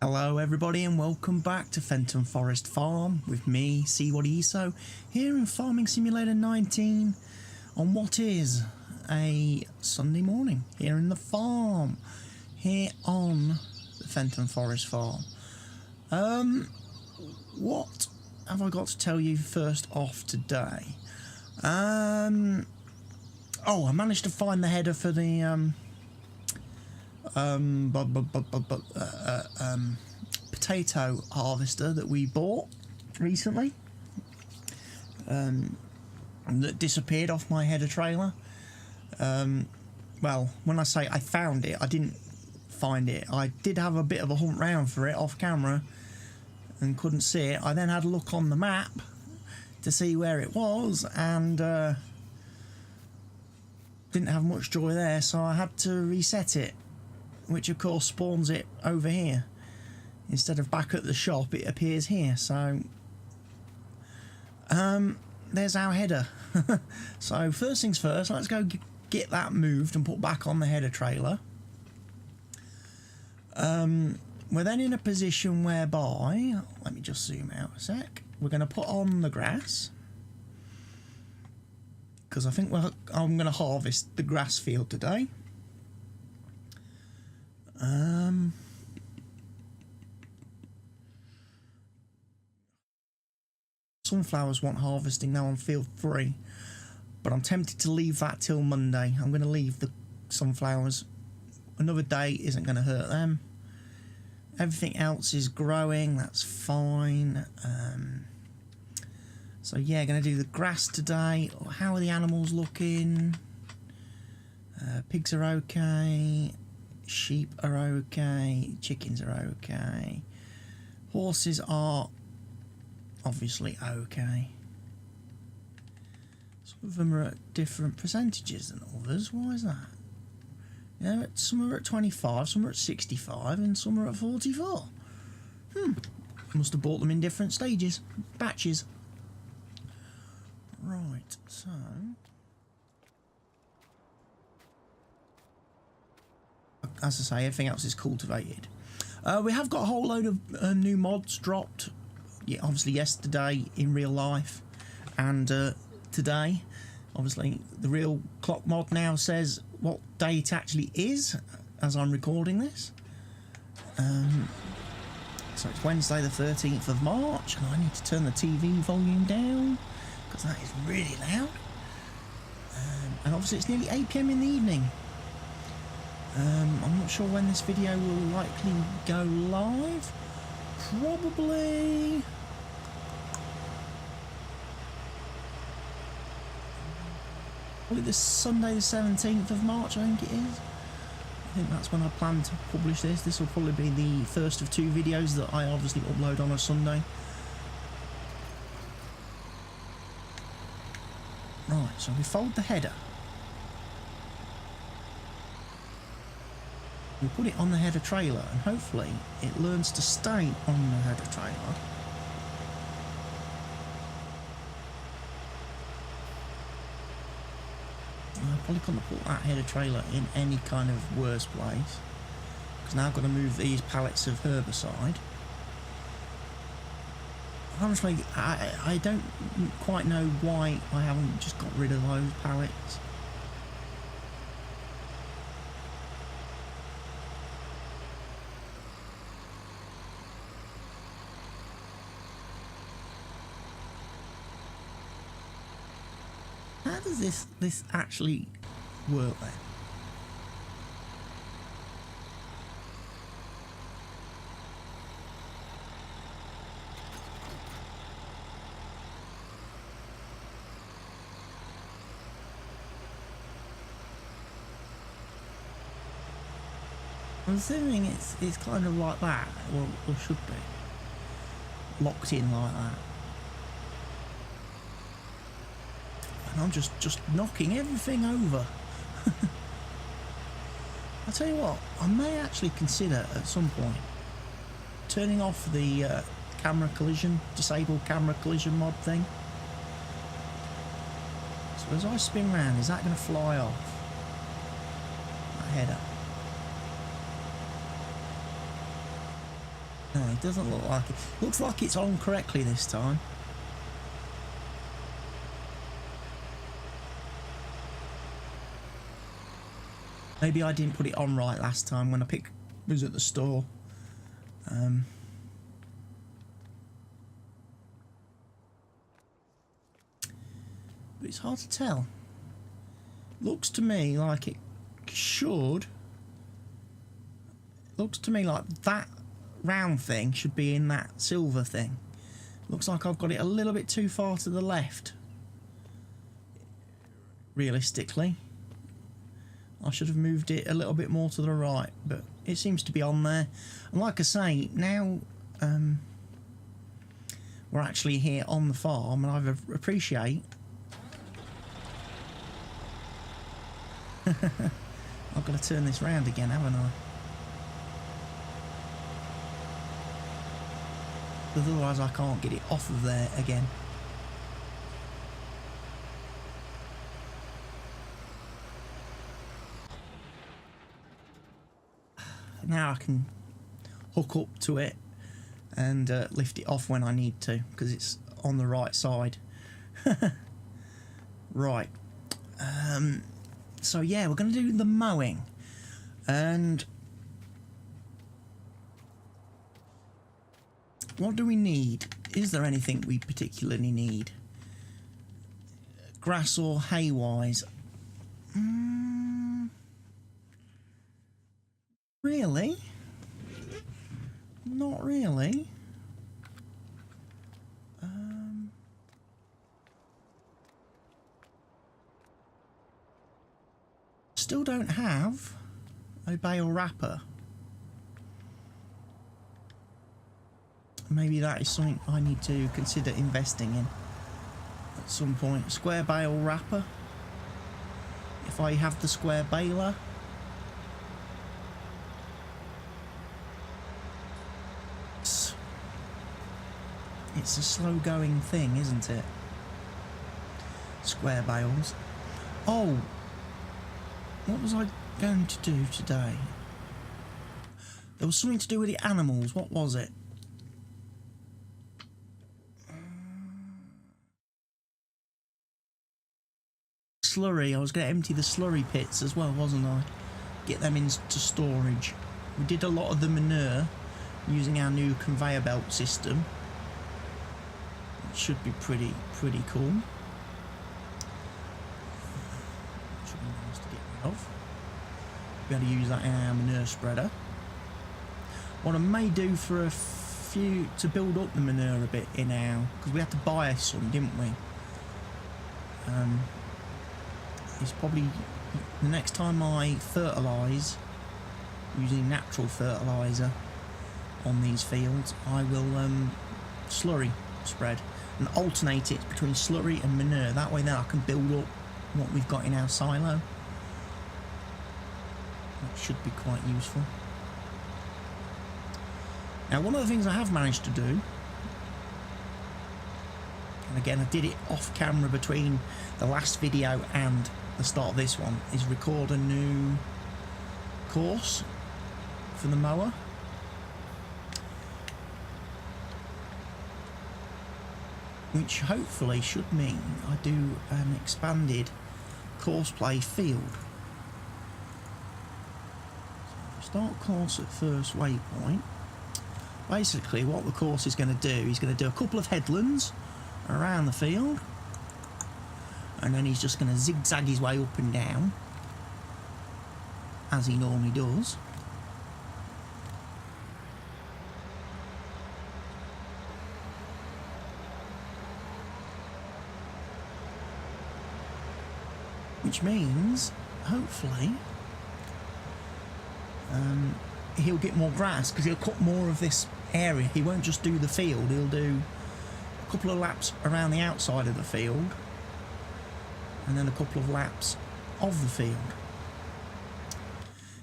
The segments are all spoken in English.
Hello everybody and welcome back to Fenton Forest Farm with me, CWATTYESO, here in Farming Simulator 19 on what is a Sunday morning here in the farm, here on the Fenton Forest Farm. What have I got to tell you first off today? Oh, I managed to find the header for the potato harvester that we bought recently, that disappeared off my header trailer. Well, when I say I found it, I didn't find it. I did have a bit of a hunt round for it off camera and couldn't see it. I then had a look on the map to see where it was and didn't have much joy there, so I had to reset it, which of course spawns it over here. Instead of back at the shop, it appears here. So there's our header. So first things first, let's go get that moved and put back on the header trailer. We're then in a position whereby, let me just zoom out a sec, we're going to put on the grass, because I think I'm going to harvest the grass field today. Sunflowers want harvesting now on field 3, but I'm tempted to leave that till Monday. I'm going to leave the sunflowers. Another day isn't going to hurt them. Everything else is growing, that's fine. So yeah, going to do the grass today. How are the animals looking? Pigs are okay. Sheep are okay. Chickens are okay. Horses are obviously okay. Some of them are at different percentages than others. Why is that? Yeah, some are at 25, some are at 65, and some are at 44. Must have bought them in different stages, batches. Right, so as I say, everything else is cultivated. We have got a whole load of new mods dropped. Yeah, obviously yesterday in real life, and today. Obviously, the real clock mod now says what day it actually is as I'm recording this. So it's Wednesday the 13th of March, and I need to turn the TV volume down because that is really loud. And obviously it's nearly 8 PM in the evening. I'm not sure when this video will likely go live. Probably this Sunday the 17th of March, I think it is. I think that's when I plan to publish this. This will probably be the first of 2 videos that I obviously upload on a Sunday. Right, so we fold the header. We put it on the header trailer, and hopefully it learns to stay on the header trailer. I probably couldn't put that header trailer in any kind of worse place, because now I've got to move these pallets of herbicide. Honestly, I don't quite know why I haven't just got rid of those pallets. How does this actually work then? I'm assuming it's kind of like that, or should be locked in like that. And I'm just knocking everything over. I'll tell you what, I may actually consider at some point turning off the camera collision, disabled camera collision mod thing. So as I spin round, is that going to fly off? That header. No, it doesn't look like it. Looks like it's on correctly this time. Maybe I didn't put it on right last time when I was at the store. But it's hard to tell. Looks to me like it should. Looks to me like that round thing should be in that silver thing. Looks like I've got it a little bit too far to the left. Realistically, I should have moved it a little bit more to the right, but it seems to be on there. And like I say, now we're actually here on the farm, and I appreciate I've got to turn this round again, haven't I? Because otherwise I can't get it off of there again. Now I can hook up to it and lift it off when I need to, because it's on the right side. Right. So yeah, we're going to do the mowing. And what do we need? Is there anything we particularly need? Grass or hay wise? Really? Not really. Still don't have a bale wrapper. Maybe that is something I need to consider investing in at some point. Square bale wrapper. If I have the square baler. It's a slow going thing, isn't it? Square bales. Oh, what was I going to do today? There was something to do with the animals. What was it? Slurry. I was going to empty the slurry pits as well, wasn't I? Get them into storage. We did a lot of the manure using our new conveyor belt system. It should be pretty cool. Should be nice to get rid of. Be able to use that in our manure spreader. What I may do for a few to build up the manure a bit in our, because we had to buy some, didn't we? It's probably the next time I fertilise using natural fertiliser on these fields, I will slurry spread and alternate it between slurry and manure. That way, then I can build up what we've got in our silo. That should be quite useful. Now, one of the things I have managed to do, and again I did it off camera between the last video and the start of this one, is record a new course for the mower. Which hopefully should mean I do an expanded course play field. So start course at first waypoint. Basically what the course is going to do, he's going to do a couple of headlands around the field, and then he's just going to zigzag his way up and down as he normally does. Which means, hopefully, he'll get more grass because he'll cut more of this area. He won't just do the field, he'll do a couple of laps around the outside of the field and then a couple of laps of the field.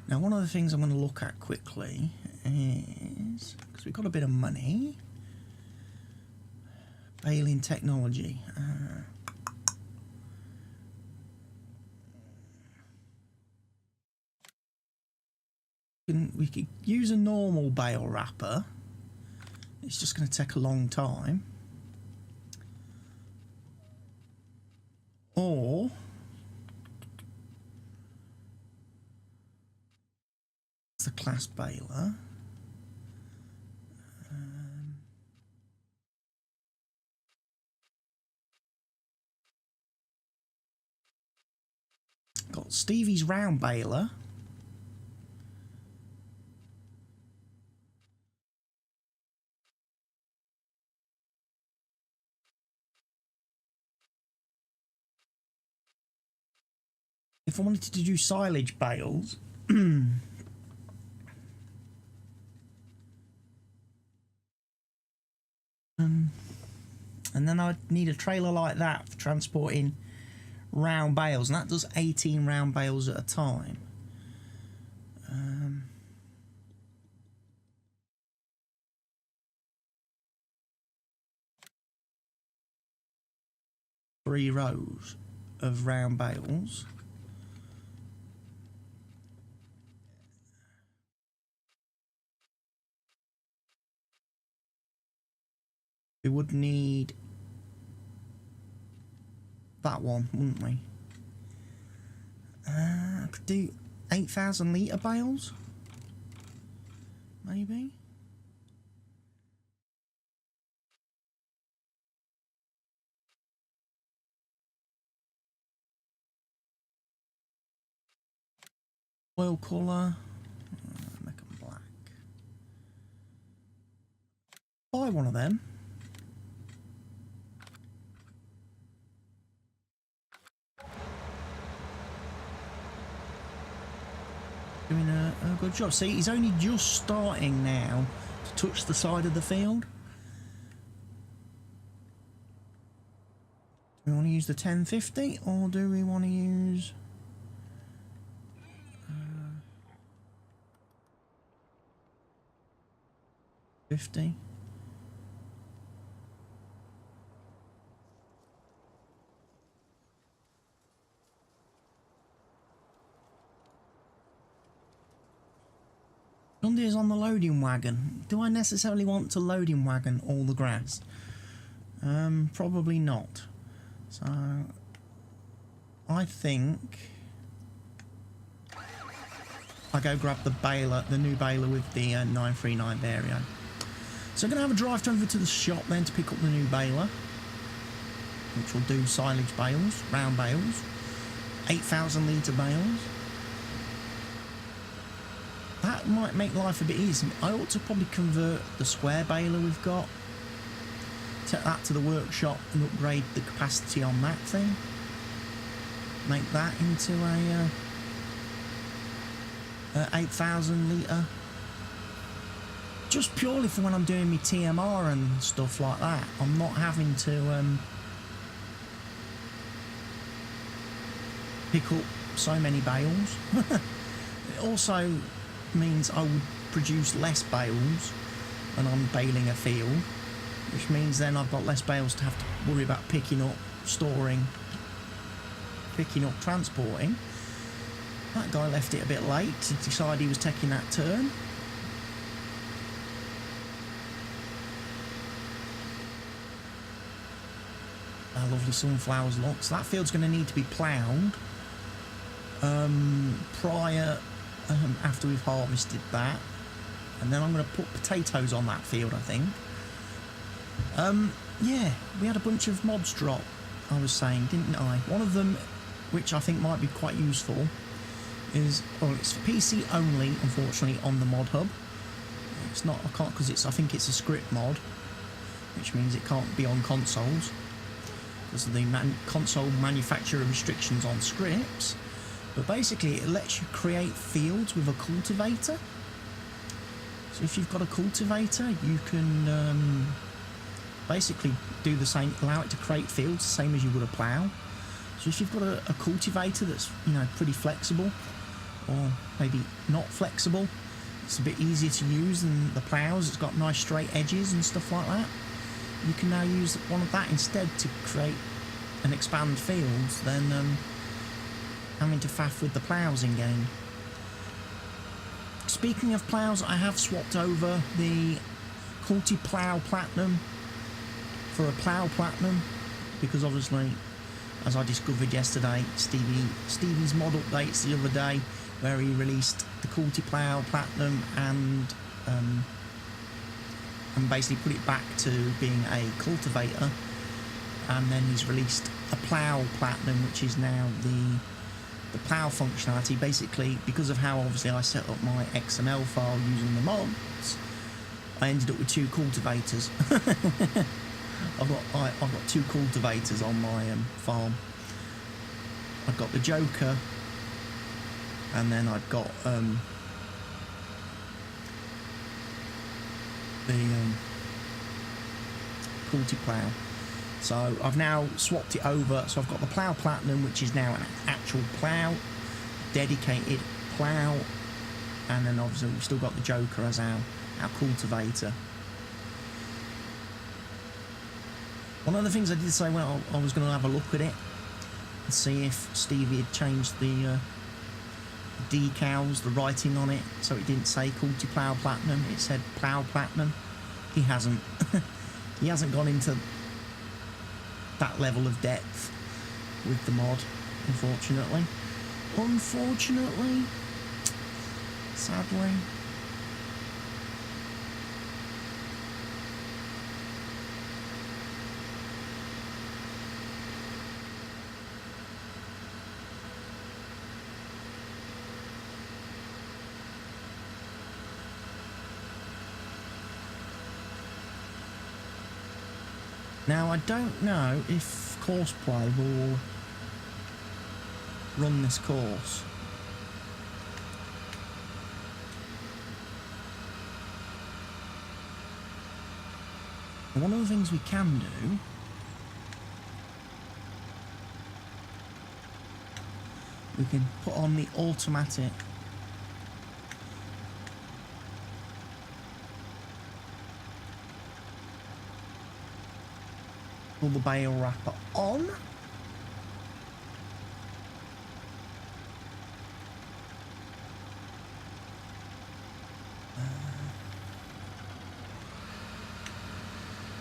Now, one of the things I'm going to look at quickly is, because we've got a bit of money, baling technology. We could use a normal bale wrapper, It's just going to take a long time. Or it's the class baler. Got Stevie's round baler. If I wanted to do silage bales, and then I'd need a trailer like that for transporting round bales, and that does 18 round bales at a time. 3 rows of round bales. We would need that one, wouldn't we? I could do 8,000 litre bales, maybe. Oil colour, make them black. Buy one of them. Doing a good job. See, he's only just starting now to touch the side of the field. Do we want to use the 1050 or do we want to use... 50? John Deere's on the loading wagon. Do I necessarily want to loading wagon all the grass? Probably not. So I think I go grab the baler, the new baler with the 939 Vario. So I'm going to have a drive over to the shop then to pick up the new baler, which will do silage bales, round bales, 8,000 litre bales. That might make life a bit easier. I ought to probably convert the square baler we've got, take that to the workshop and upgrade the capacity on that thing. Make that into a 8,000 litre. Just purely for when I'm doing my TMR and stuff like that. I'm not having to pick up so many bales. It also means I would produce less bales when I'm baling a field, which means then I've got less bales to have to worry about picking up, storing, picking up, transporting. That guy left it a bit late to decide he was taking that turn. Our lovely sunflowers look. So that field's going to need to be ploughed prior, after we've harvested that, and then I'm going to put potatoes on that field, I think. Yeah, we had a bunch of mods drop, I was saying, didn't I? One of them, which I think might be quite useful, is, well, it's for PC only, unfortunately, on the mod hub. It's not, I can't, because I think it's a script mod, which means it can't be on consoles because of the console manufacturer restrictions on scripts. But basically it lets you create fields with a cultivator. So if you've got a cultivator, you can basically do the same, allow it to create fields the same as you would a plough. So if you've got a cultivator that's, you know, pretty flexible, or maybe not flexible, it's a bit easier to use than the ploughs, it's got nice straight edges and stuff like that. You can now use one of that instead to create and expand fields than having to faff with the ploughs in game. Speaking of ploughs, I have swapped over the Culti Plough Platinum for a Plough Platinum, because obviously, as I discovered yesterday, Stevie's mod updates the other day, where he released the Culti Plough Platinum and basically put it back to being a cultivator, and then he's released a Plough Platinum, which is now the plough functionality. Basically, because of how obviously I set up my XML file using the mods, I ended up with 2 cultivators. I've got 2 cultivators on my farm. I've got the Joker, and then I've got the Culti Plough. So I've now swapped it over, so I've got the Plough Platinum, which is now an actual plough, dedicated plough, and then obviously we've still got the Joker as our cultivator. One of the things I did say, well, I was going to have a look at it and see if Stevie had changed the decals, the writing on it, so it didn't say Culti Plough Platinum, it said Plough Platinum. He hasn't. He hasn't gone into that level of depth with the mod, unfortunately. Sadly. Now, I don't know if Courseplay will run this course. One of the things we can do we can put on the automatic pull the bale wrapper on.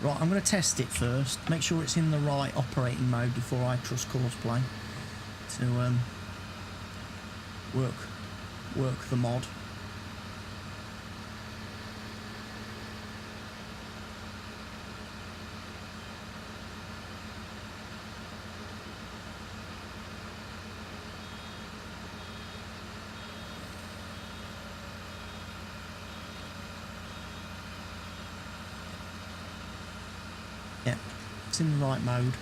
Right, I'm going to test it first, make sure it's in the right operating mode before I trust Courseplay to work the mod. Yeah, it's in the right mode.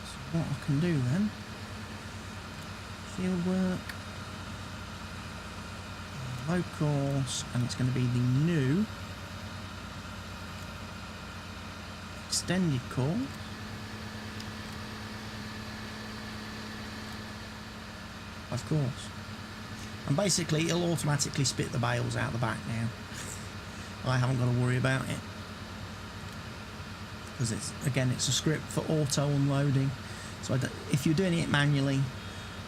So what I can do then, field work, load course, and it's going to be the new extended course. Of course. And basically it'll automatically spit the bales out the back now. I haven't got to worry about it, because it's a script for auto unloading. So if you're doing it manually,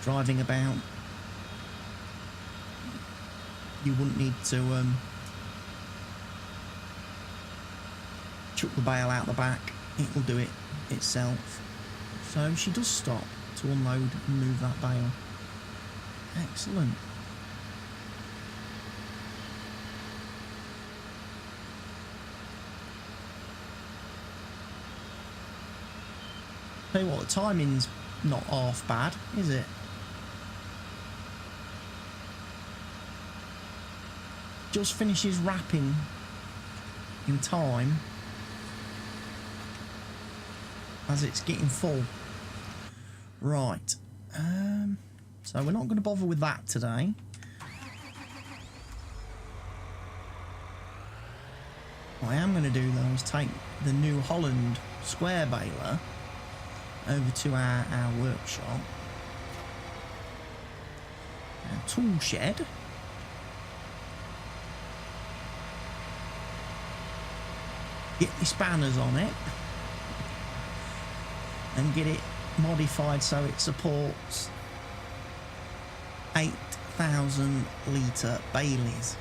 driving about, you wouldn't need to chuck the bale out the back. It will do it itself. So she does stop to unload and move that bale. Excellent. Tell you what, the timing's not half bad, is it? Just finishes wrapping in time as it's getting full. Right. So we're not going to bother with that today. What I am going to do though is take the New Holland square baler over to our workshop, our tool shed, get the spanners on it and get it modified so it supports 8,000 litre Baileys.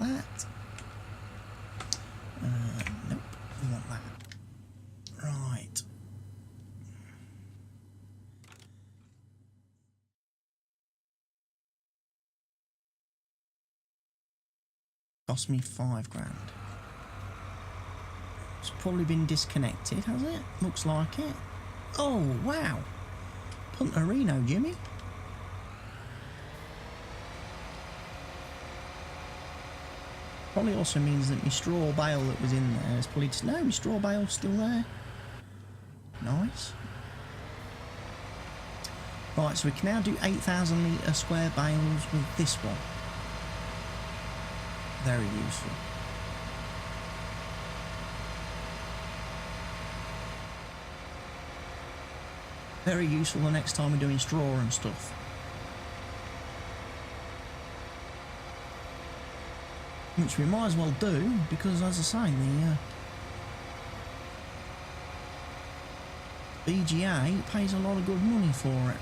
that. Nope, we want that. Right. Cost me £5 grand. It's probably been disconnected, has it? Looks like it. Oh, wow. Punterino, Jimmy. Probably also means that my straw bale that was in there is probably... No, my straw bale's still there. Nice. Right, so we can now do 8,000 litre square bales with this one. Very useful. Very useful the next time we're doing straw and stuff. Which we might as well do, because as I say, the BGA pays a lot of good money for it.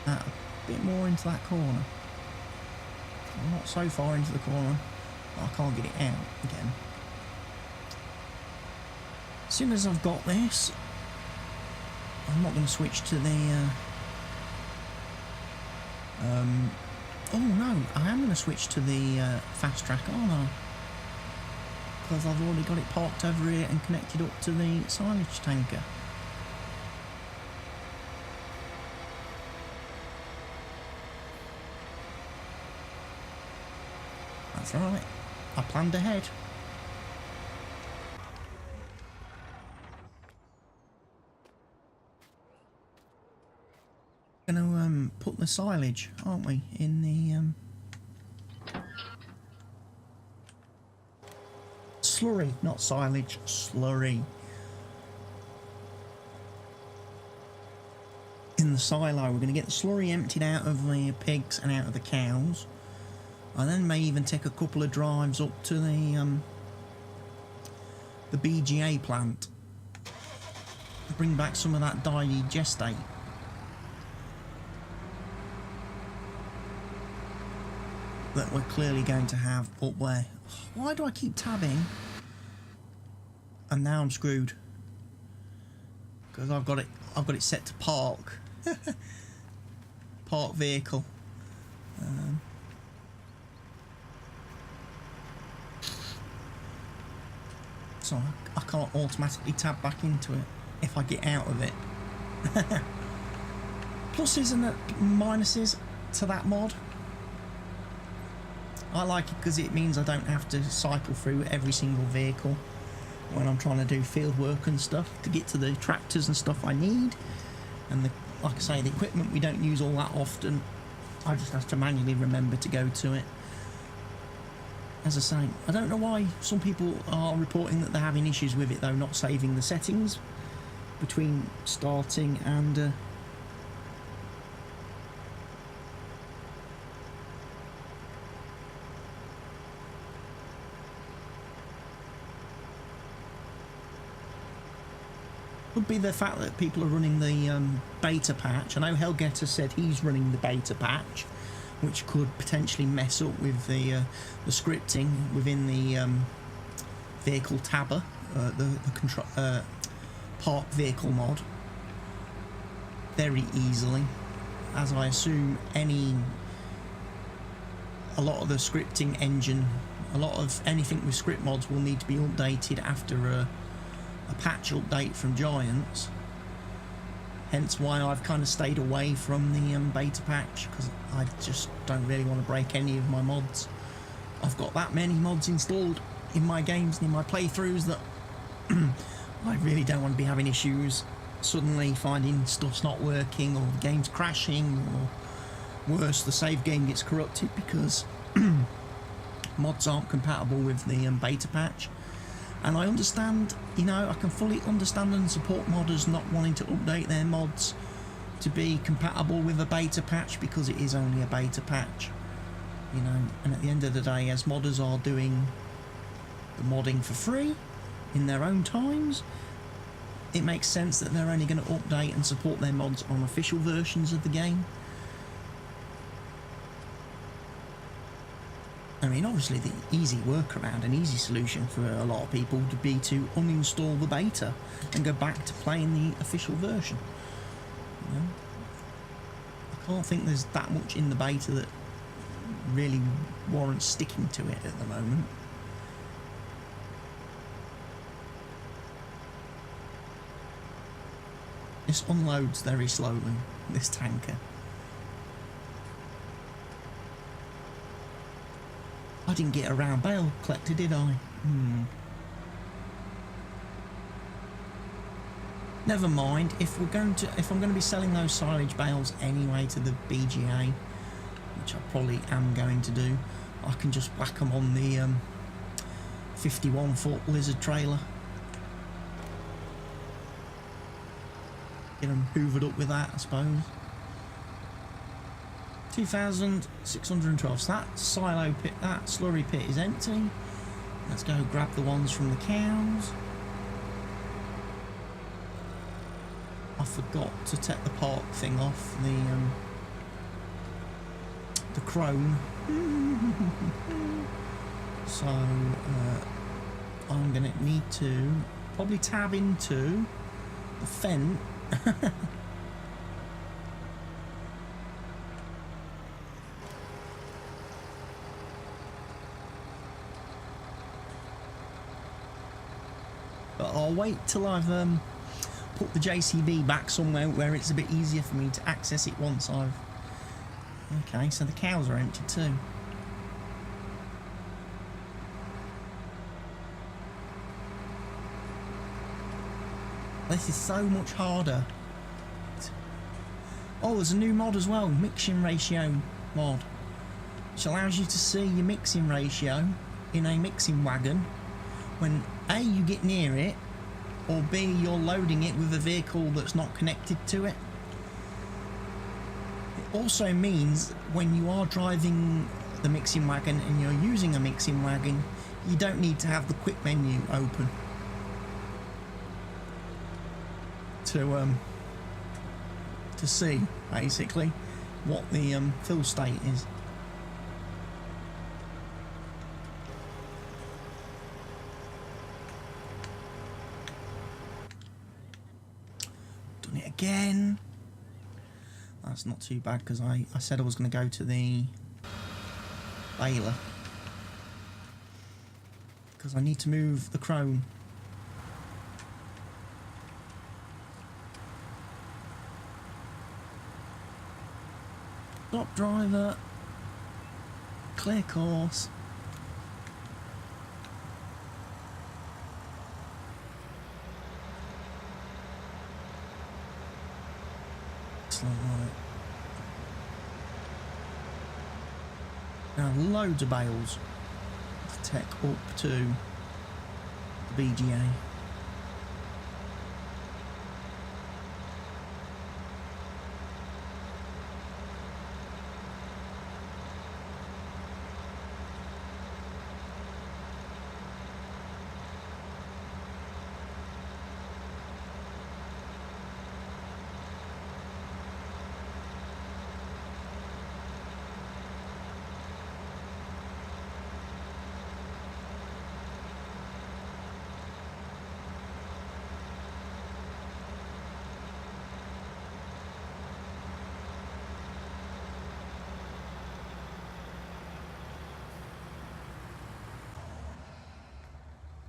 A bit more into that corner. I'm not so far into the corner, but I can't get it out again. As soon as I've got this, I'm not going to switch to the... oh no, I am going to switch to the fast track, aren't I? Because I've already got it parked over here and connected up to the silage tanker. That's right, I planned ahead. Gonna put the silage, aren't we, in the slurry, not silage, slurry. In the silo, we're gonna get the slurry emptied out of the pigs and out of the cows. I then may even take a couple of drives up to the BGA plant, bring back some of that digestate. That we're clearly going to have up there. Why do I keep tabbing? And now I'm screwed because I've got it set to park. Park vehicle. So I can't automatically tab back into it if I get out of it. Pluses and minuses to that mod. I like it because it means I don't have to cycle through every single vehicle when I'm trying to do field work and stuff to get to the tractors and stuff I need. And like I say, the equipment we don't use all that often. I just have to manually remember to go to it. As I say, I don't know why some people are reporting that they're having issues with it though, not saving the settings between starting and could be the fact that people are running the beta patch. I know Hellgetter said he's running the beta patch, which could potentially mess up with the scripting within the vehicle tabber, the park vehicle mod, very easily, as I assume a lot of the scripting engine, a lot of anything with script mods will need to be updated after a patch update from Giants. Hence why I've kind of stayed away from the beta patch, because I just don't really want to break any of my mods. I've got that many mods installed in my games and in my playthroughs that I really don't want to be having issues suddenly finding stuff's not working or the game's crashing, or worse, the save game gets corrupted because mods aren't compatible with the beta patch. And I understand, you know, I can fully understand and support modders not wanting to update their mods to be compatible with a beta patch, because it is only a beta patch, you know. And at the end of the day, as modders are doing the modding for free in their own times, it makes sense that they're only going to update and support their mods on official versions of the game. I mean, obviously the easy workaround and easy solution for a lot of people would be to uninstall the beta and go back to playing the official version. You know? I can't think there's that much in the beta that really warrants sticking to it at the moment. This unloads very slowly, this tanker. I didn't get a round bale collector, did I? Never mind. If I'm going to be selling those silage bales anyway to the BGA, which I probably am going to do, I can just whack them on the 51-foot lizard trailer. Get them hoovered up with that, I suppose. 2,612. So that silo pit, that slurry pit is empty. Let's go grab the ones from the cows. I forgot to take the park thing off the chrome. So I'm gonna need to probably tab into the Fenton. But I'll wait till I've put the JCB back somewhere where it's a bit easier for me to access it once I've... Okay, so the cows are empty too. This is so much harder. Oh, there's a new mod as well, mixing ratio mod, which allows you to see your mixing ratio in a mixing wagon when A, you get near it, or B, you're loading it with a vehicle that's not connected to it. It also means when you are driving the mixing wagon and you're using a mixing wagon, you don't need to have the quick menu open to see basically what the fill state is. Done it again. That's not too bad because I said I was going to go to the baler because I need to move the chrome. Stop driver, clear course. Excellent, right. Now loads of bales to take up to the BGA.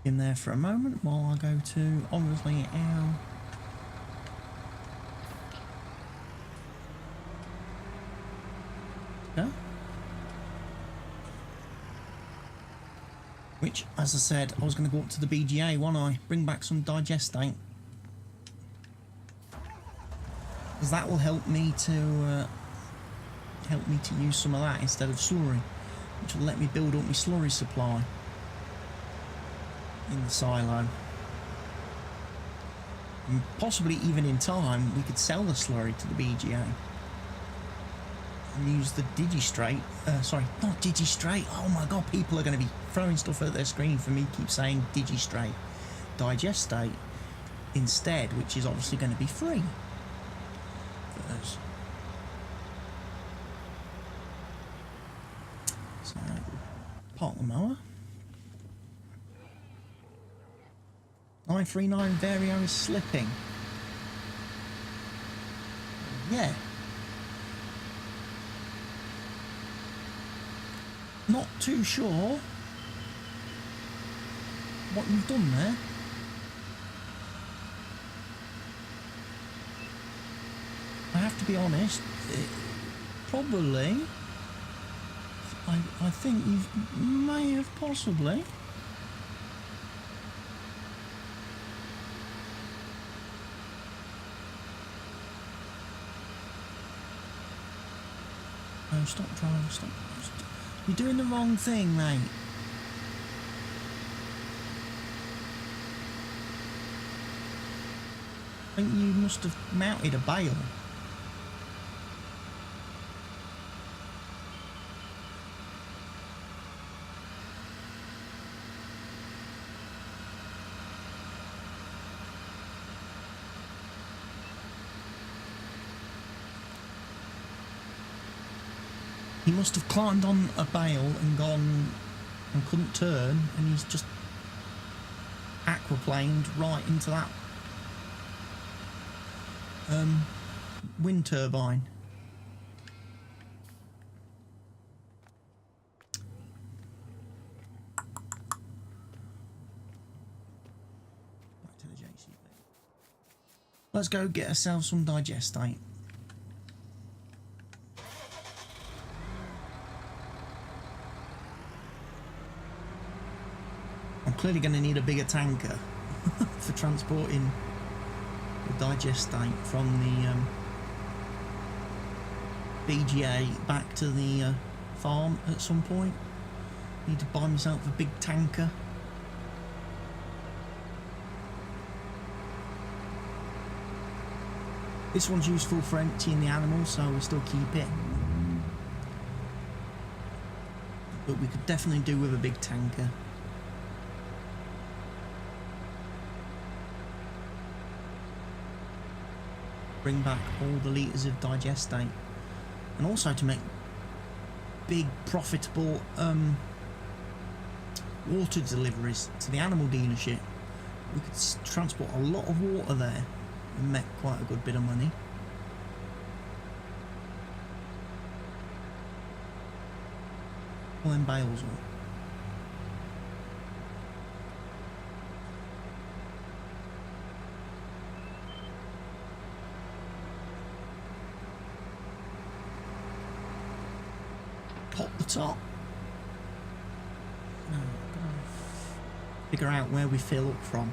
In there for a moment while I go to obviously our which, as I said, I was going to go up to the BGA, wasn't I? Bring back some digestate, because that will help me to use some of that instead of slurry, which will let me build up my slurry supply in the silo. And possibly even in time we could sell the slurry to the BGA and use the Digistrate, sorry, not Digistrate, oh my god, people are going to be throwing stuff at their screen for me keep saying Digistrate, Digestate, instead, which is obviously going to be free for us. So, park the mower. 939 Vario is slipping. Yeah. Not too sure what you've done there. I have to be honest, probably, I think you may have possibly. No, stop driving, stop. You're doing the wrong thing, mate. I think you must have mounted a bale. He must have climbed on a bale and gone and couldn't turn, and he's just aquaplaned right into that wind turbine. Back to the JCB. Let's go get ourselves some digestate. I'm clearly going to need a bigger tanker for transporting the digestate from the BGA back to the farm at some point. Need to buy myself a big tanker. This one's useful for emptying the animals, so we still keep it. But we could definitely do with a big tanker. Bring back all the litres of digestate, and also to make big profitable water deliveries to the animal dealership. We could transport a lot of water there and make quite a good bit of money. Pull them bales up. Pop the top. No, figure out where we fill up from.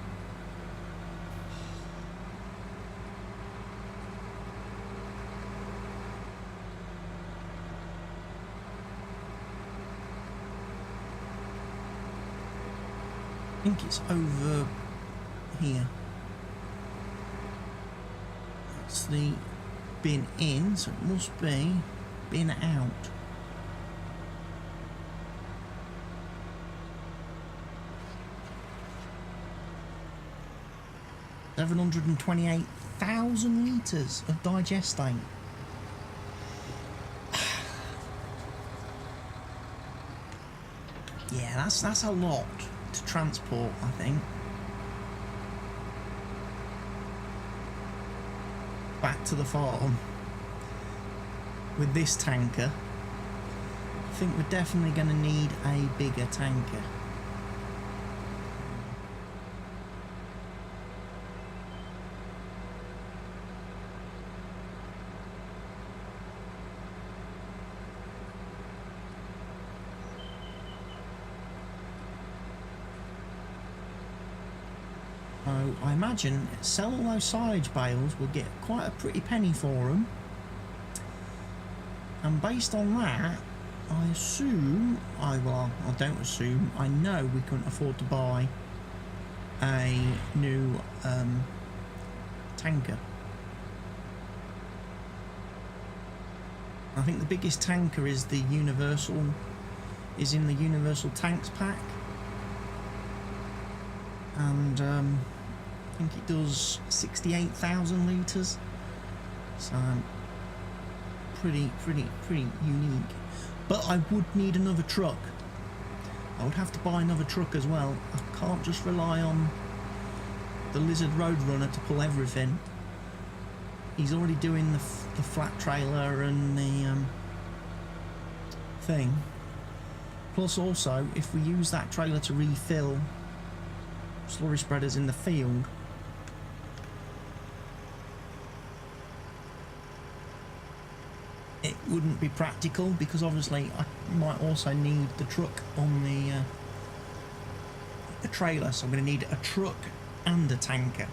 I think it's over here. That's the bin in, so it must be bin out. $728,000 litres of digestate. Yeah, that's a lot to transport, I think. Back to the farm with this tanker. I think we're definitely going to need a bigger tanker. I imagine sell all those silage bales, we'll get quite a pretty penny for them, and based on that I assume, I don't assume, I know we couldn't afford to buy a new tanker. I think the biggest tanker is the universal, is in the universal tanks pack, and I think it does 68,000 litres. So pretty unique. But I would need another truck. I would have to buy another truck as well. I can't just rely on the Lizard Roadrunner to pull everything. He's already doing the flat trailer and the thing. Plus also, if we use that trailer to refill slurry spreaders in the field, it wouldn't be practical, because obviously I might also need the truck on the trailer, so I'm going to need a truck and a tanker.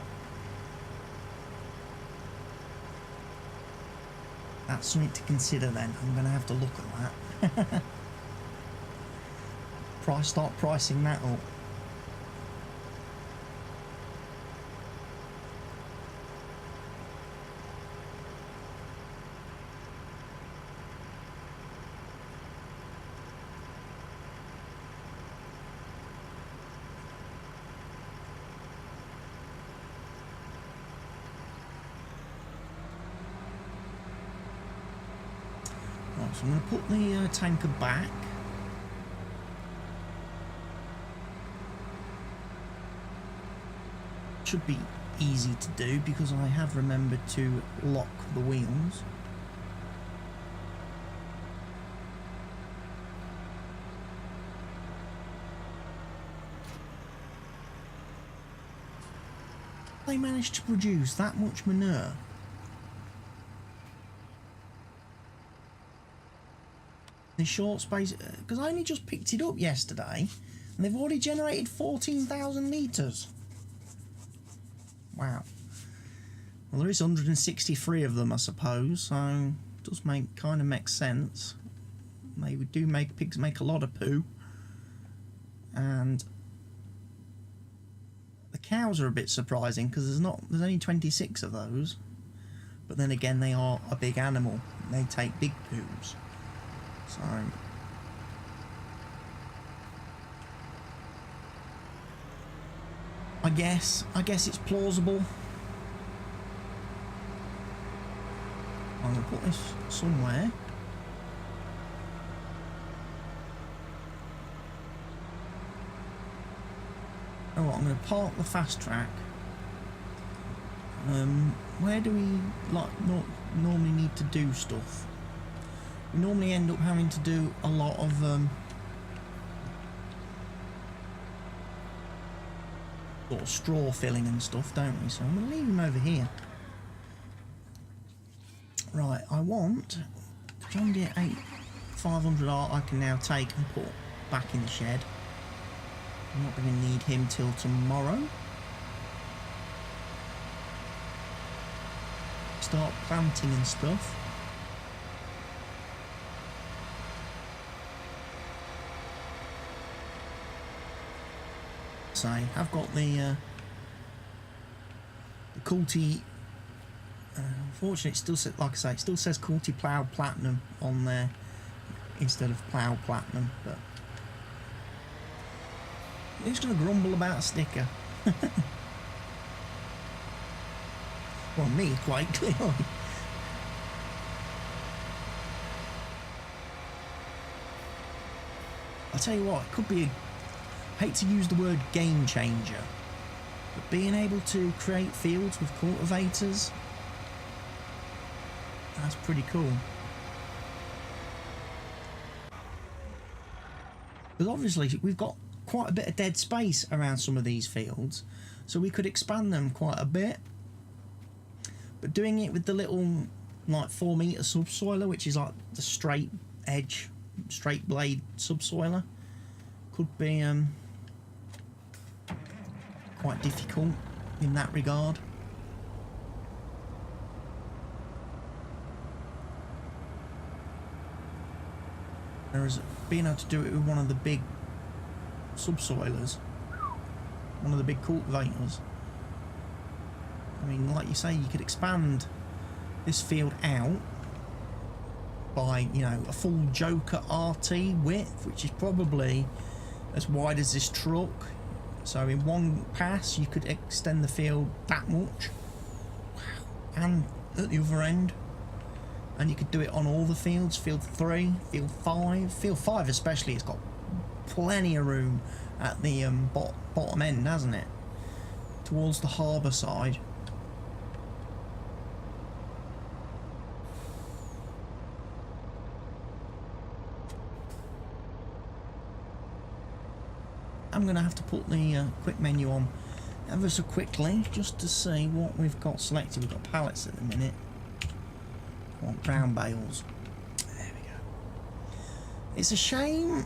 That's something to consider then. I'm going to have to look at that. Start pricing that up. Right, so I'm going to put the tanker back. Should be easy to do because I have remembered to lock the wheels. They managed to produce that much manure. In a short space, because I only just picked it up yesterday and they've already generated 14,000 litres. Wow. Well, there is 163 of them, I suppose, so it does kind of make sense. They do make pigs make a lot of poo, and the cows are a bit surprising because there's only 26 of those. But then again, they are a big animal. They take big poos, so. I guess it's plausible. I'm going to put this somewhere. Oh, I'm going to park the fast track. Where do we normally need to do stuff? We normally end up having to do a lot of sort of straw filling and stuff, don't we? So I'm going to leave him over here. Right, I want the John Deere 8500R I can now take and put back in the shed. I'm not going to need him till tomorrow. Start planting and stuff. So I've got the Coulty. Unfortunately, it still says, like I say, it still says Coulty Plough Platinum on there instead of Plough Platinum. But who's going to grumble about a sticker? Well, me, quite clearly. I'll tell you what, it could be I hate to use the word game changer, but being able to create fields with cultivators, that's pretty cool. Because obviously we've got quite a bit of dead space around some of these fields, so we could expand them quite a bit. But doing it with the little like 4 metre subsoiler, which is like the straight edge, straight blade subsoiler, could be quite difficult in that regard. Whereas being able to do it with one of the big subsoilers, one of the big cultivators, I mean, like you say, you could expand this field out by, you know, a full Joker RT width, which is probably as wide as this truck. So in one pass you could extend the field that much, and at the other end, and you could do it on all the fields, field 3, field 5. Field 5 especially, it's got plenty of room at the bottom end, hasn't it? Towards the harbour side. I'm going to have to put the quick menu on ever so quickly just to see what we've got selected. We've got pallets at the minute. I want brown bales. There we go. It's a shame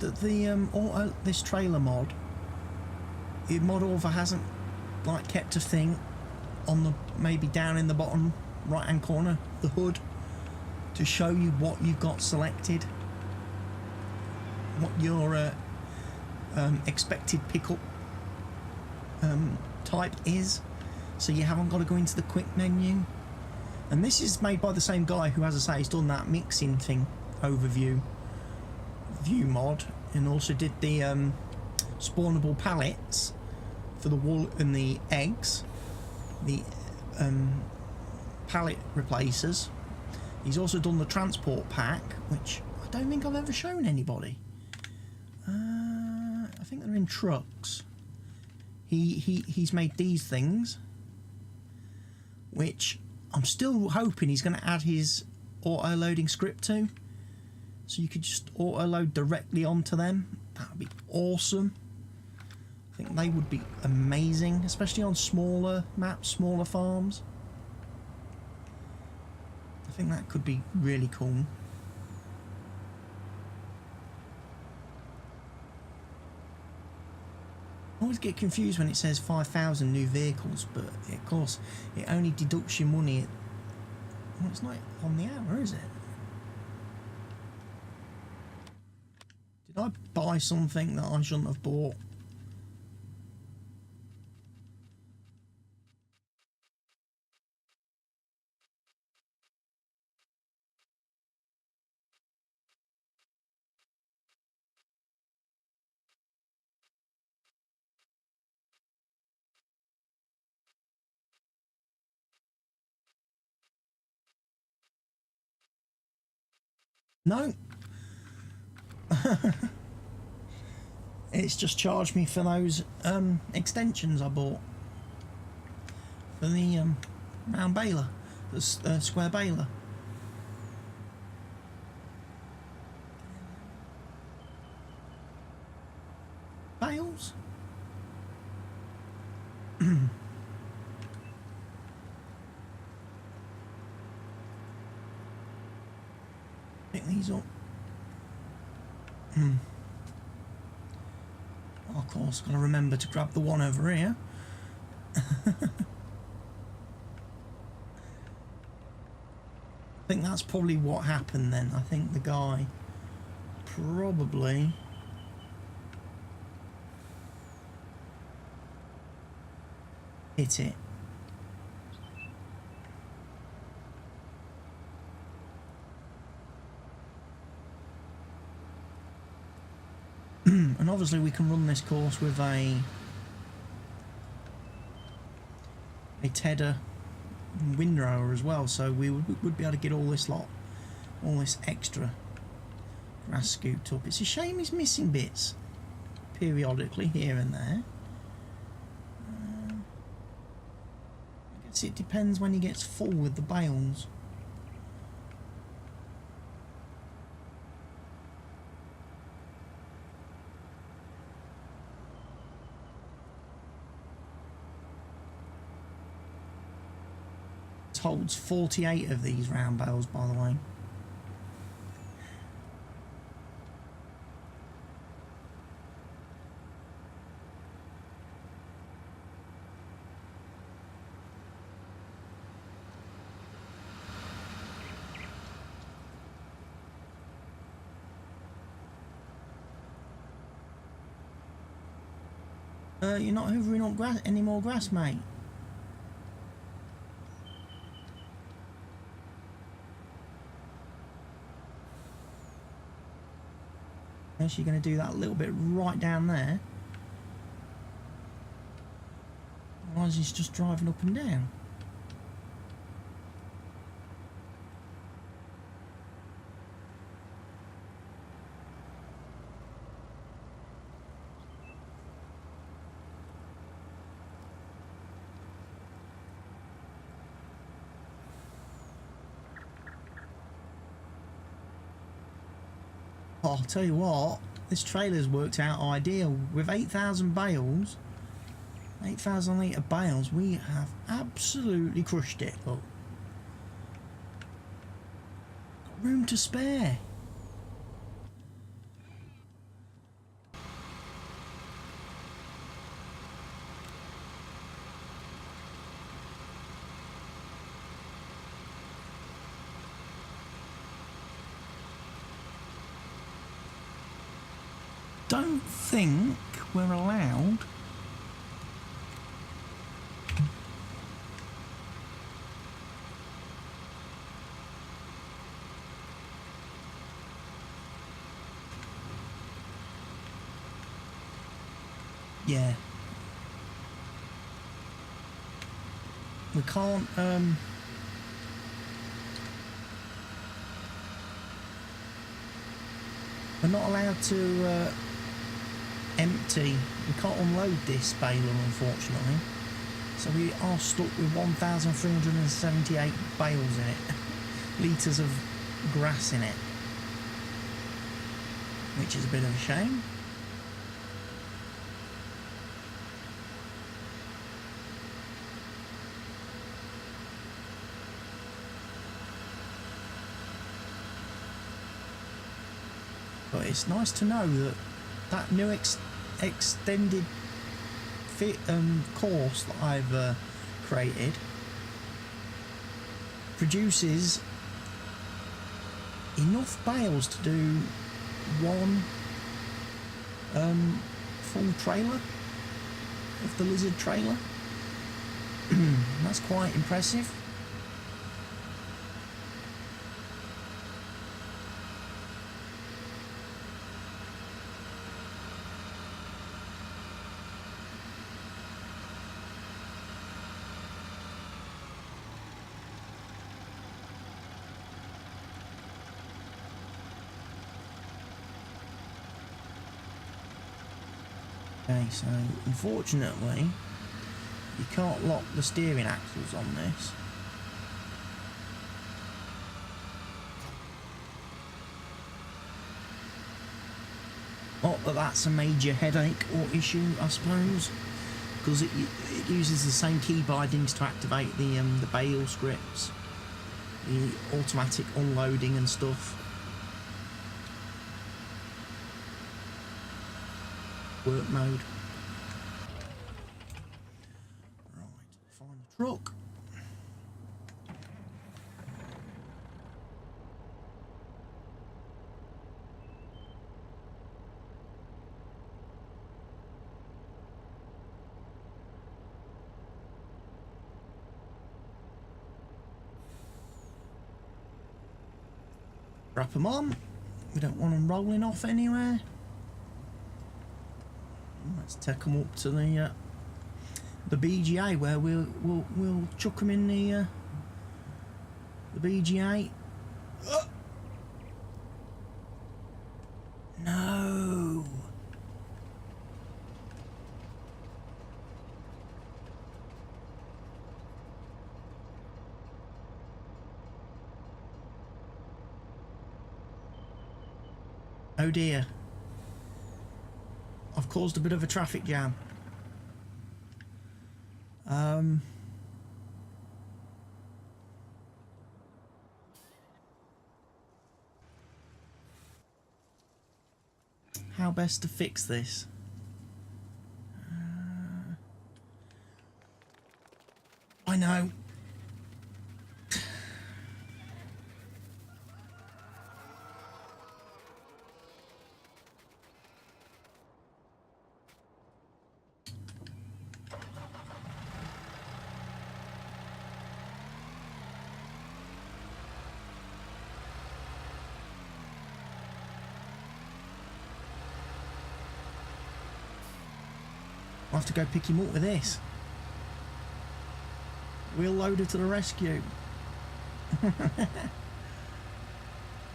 that the this trailer mod, Mod Author hasn't like kept a thing on the maybe down in the bottom right hand corner, the hood, to show you what you've got selected, what your expected pickup type is, so you haven't got to go into the quick menu. And this is made by the same guy who, as I say, has done that mixing thing overview view mod, and also did the spawnable pallets for the wool and the eggs, the pallet replacers. He's also done the transport pack, which I don't think I've ever shown anybody. I think they're in trucks. He's made these things, which I'm still hoping he's going to add his auto loading script to, so you could just auto load directly onto them. That would be awesome. I think they would be amazing, especially on smaller maps, smaller farms. I think that could be really cool. I always get confused when it says 5,000 new vehicles, but of course it only deducts your money. Well, it's not on the hour, is it? Did I buy something that I shouldn't have bought? No. It's just charged me for those extensions I bought for the round baler, the square baler. Bales. Pick these up. Oh, of course, gotta remember to grab the one over here. I think that's probably what happened then. I think the guy probably hit it. And obviously we can run this course with a tedder windrower as well, so we would be able to get all this lot, all this extra grass scooped up. It's a shame he's missing bits periodically here and there. I guess it depends when he gets full with the bales. Holds 48 of these round bales, by the way. You're not hoovering up grass, any more grass, mate? You're going to do that little bit right down there. Otherwise he's just driving up and down. Oh, I'll tell you what, this trailer's worked out ideal. With 8,000 bales, 8,000 litre bales, we have absolutely crushed it. Look. Got room to spare. Don't think we're allowed yeah, we can't we're not allowed to empty. We can't unload this baler, unfortunately, so we are stuck with 1,378 bales in it, litres of grass in it, which is a bit of a shame. But it's nice to know that that new extended course that I've created produces enough bales to do one full trailer of the Lizard trailer. That's quite impressive. Okay, so unfortunately you can't lock the steering axles on this. Not that that's a major headache or issue, I suppose, because it uses the same key bindings to activate the bale scripts, the automatic unloading and stuff. Work mode. Right, find the truck. Wrap them on. We don't want them rolling off anywhere. Let's take them up to the BGA where we'll chuck them in the BGA. No. Oh dear. I've caused a bit of a traffic jam. How best to fix this? I know. I'll have to go pick him up with this. Wheel loader to the rescue.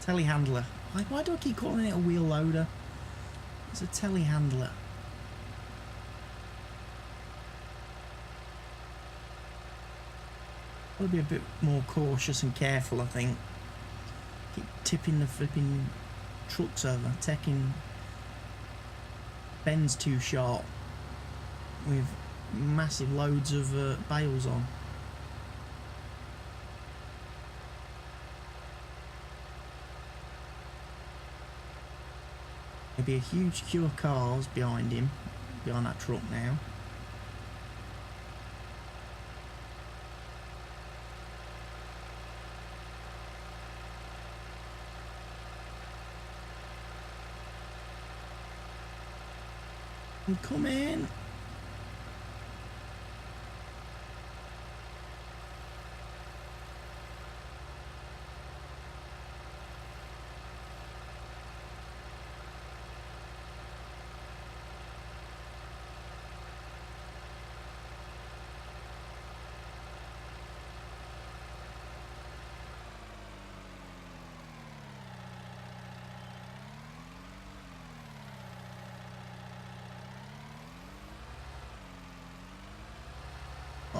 Telehandler. Why do I keep calling it a wheel loader? It's a telehandler. Gotta be a bit more cautious and careful, I think. Keep tipping the flipping trucks over, taking bends too sharp with massive loads of bales on. There'll be a huge queue of cars behind him, behind that truck now. Come in.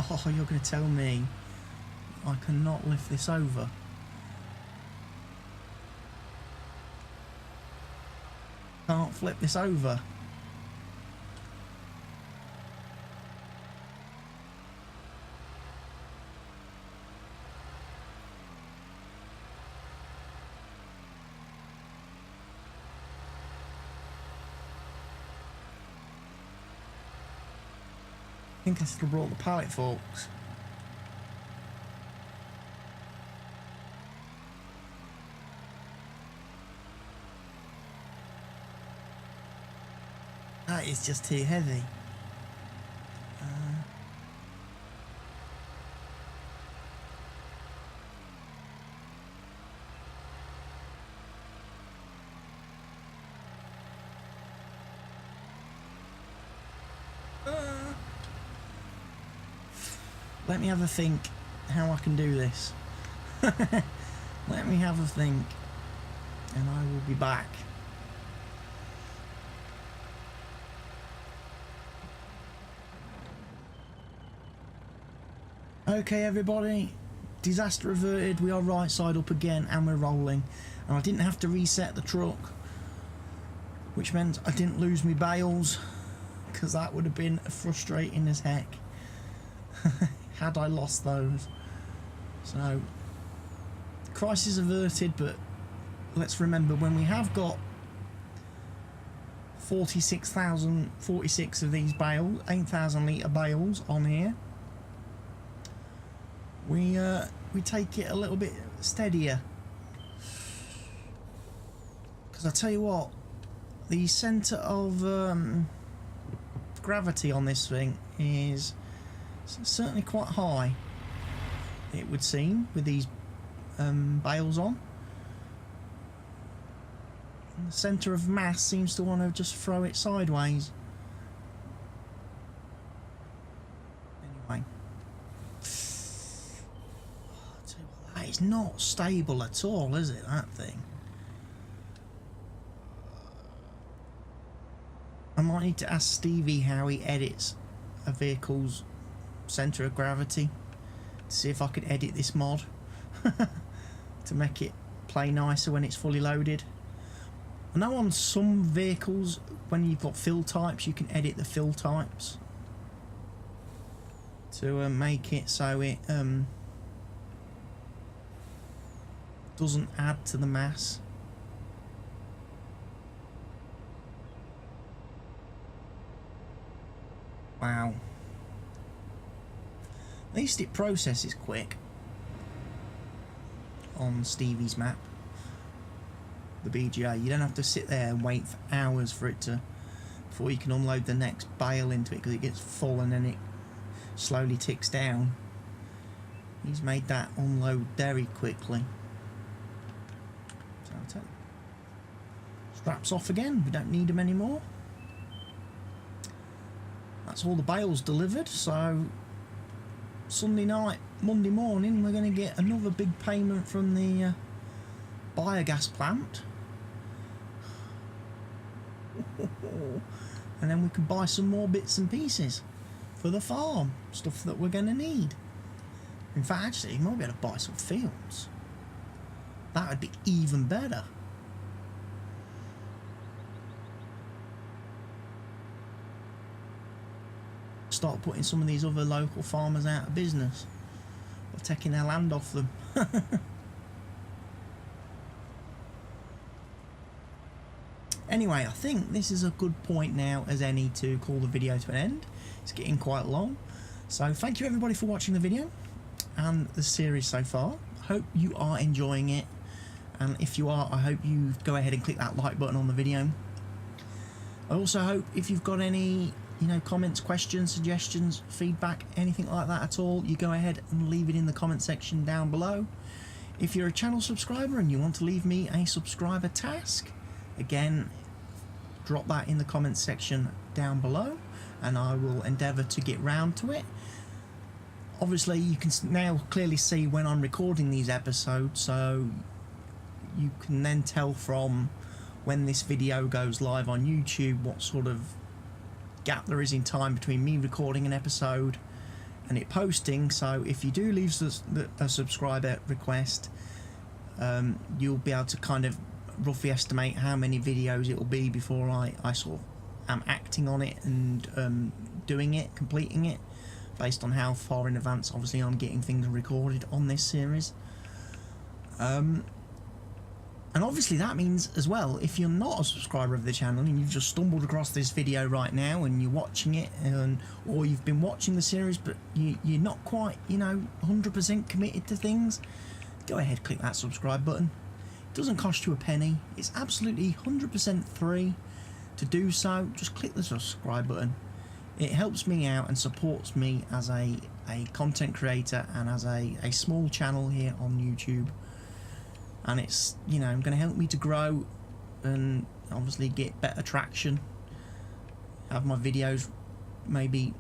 Oh, you're going to tell me I cannot lift this over? Can't flip this over? I think I should have brought the pallet forks. That is just too heavy. Let me have a think how I can do this. Let me have a think and I will be back. Okay everybody, disaster averted, we are right side up again and we're rolling. And I didn't have to reset the truck, which meant I didn't lose my bales, because that would have been frustrating as heck had I lost those. So, crisis averted, but let's remember when we have got 46 of these bales, 8,000 litre bales on here, we take it a little bit steadier. Because I tell you what, the centre of gravity on this thing is certainly quite high, it would seem, with these bales on. And the centre of mass seems to want to just throw it sideways. Anyway, that is not stable at all, is it, that thing? I might need to ask Stevie how he edits a vehicle's centre of gravity, to see if I could edit this mod to make it play nicer when it's fully loaded. I know on some vehicles, when you've got fill types, you can edit the fill types to make it so it doesn't add to the mass. Wow. At least it processes quick on Stevie's map, the BGA. You don't have to sit there and wait for hours for it to, before you can unload the next bale into it, because it gets full and then it slowly ticks down. He's made that unload very quickly. So I'll tell you. Straps off again, we don't need them anymore. That's all the bales delivered, so Sunday night, Monday morning, we're going to get another big payment from the biogas plant. And then we can buy some more bits and pieces for the farm, stuff that we're going to need. In fact, actually, you might be able to buy some fields. That would be even better. Start putting some of these other local farmers out of business, or taking their land off them. Anyway, I think this is a good point now as any to call the video to an end. It's getting quite long. So thank you everybody for watching the video and the series so far. Hope you are enjoying it. And if you are, I hope you go ahead and click that like button on the video. I also hope if you've got any comments, questions, suggestions, feedback, anything like that at all, you go ahead and leave it in the comment section down below. If you're a channel subscriber and you want to leave me a subscriber task, again, drop that in the comments section down below and I will endeavour to get round to it. Obviously you can now clearly see when I'm recording these episodes, so you can then tell from when this video goes live on YouTube what sort of gap there is in time between me recording an episode and it posting. So if you do leave a subscriber request, you'll be able to kind of roughly estimate how many videos it will be before I sort of am acting on it and doing it, completing it, based on how far in advance obviously I'm getting things recorded on this series. And obviously that means as well, if you're not a subscriber of the channel and you've just stumbled across this video right now and you're watching it, or you've been watching the series but you're not quite 100% committed to things, go ahead, click that subscribe button. It doesn't cost you a penny. It's absolutely 100% free to do so. Just click the subscribe button. It helps me out and supports me as a content creator and as a small channel here on YouTube. And it's going to help me to grow and obviously get better traction, have my videos maybe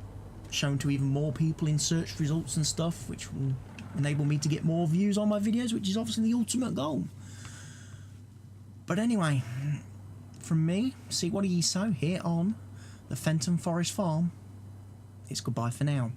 shown to even more people in search results and stuff, which will enable me to get more views on my videos, which is obviously the ultimate goal. But anyway, from me, CWATTYESO here on the Fenton Forest Farm, it's goodbye for now.